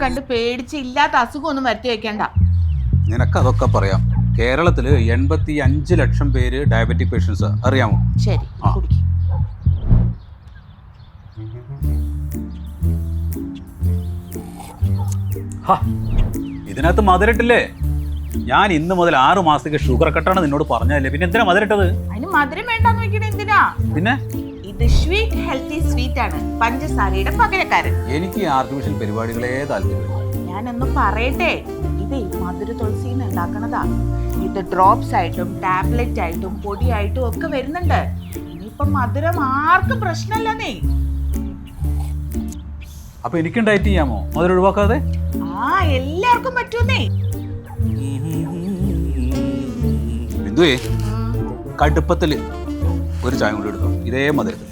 കണ്ട് പേടിച്ച് ഇല്ലാത്ത അസുഖമൊന്നും വരുത്തി വെക്കണ്ട. നിനക്കതൊക്കെ പറയാം. കേരളത്തിൽ 85 ലക്ഷം പേര് ഡയബറ്റിക് പേഷ്യൻസ് അറിയാമോ? ശരി, കുടിക്ക്. ഇതിനകത്ത് മധുരട്ടില്ലേ? ഞാൻ ഇന്ന് മുതൽ 6 മാസത്തേക്ക് ഷുഗർ കട്ടാണ് നിന്നോട് പറഞ്ഞതല്ലേ, പിന്നെ എന്തിനാ മധുരട്ടത്? അതിന് മധുരം വേണ്ടെന്ന് വെക്കണ എന്തിനാ? പിന്നെ ഇത് സ്വീറ്റ് ഹെൽത്തി സ്വീറ്റ് ആണ്, പഞ്ചസാരയുടെ പകരക്കാരൻ. എനിക്ക് ആർട്ടിഫിഷ്യൽ പരിപാടികളെ താല്പര്യമില്ല. ഞാനൊന്ന് പറയട്ടെ, ഇത് മധുര തുളസിന്ന് ഉണ്ടാക്കണതാ. ഇത് ഡ്രോപ്സ് ആയിട്ടും ടാബ്ലറ്റ് ആയിട്ടും പൊടിയായിട്ടും ഒക്കെ വരുന്നുണ്ട്. ഇനിയിപ്പം മധുരം ആർക്കും പ്രശ്നമല്ലെന്നേ. അപ്പൊ എനിക്കും ഡയറ്റ് ചെയ്യാമോ മധുരം ഒഴിവാക്കാതെ? എല്ലാവർക്കും പറ്റൂന്നേ. ബിന്ദുവേ, കടുപ്പത്തില് ഒരു ചായ കൊണ്ട് എടുത്തോ, ഇതേ മധുരത്തിൽ.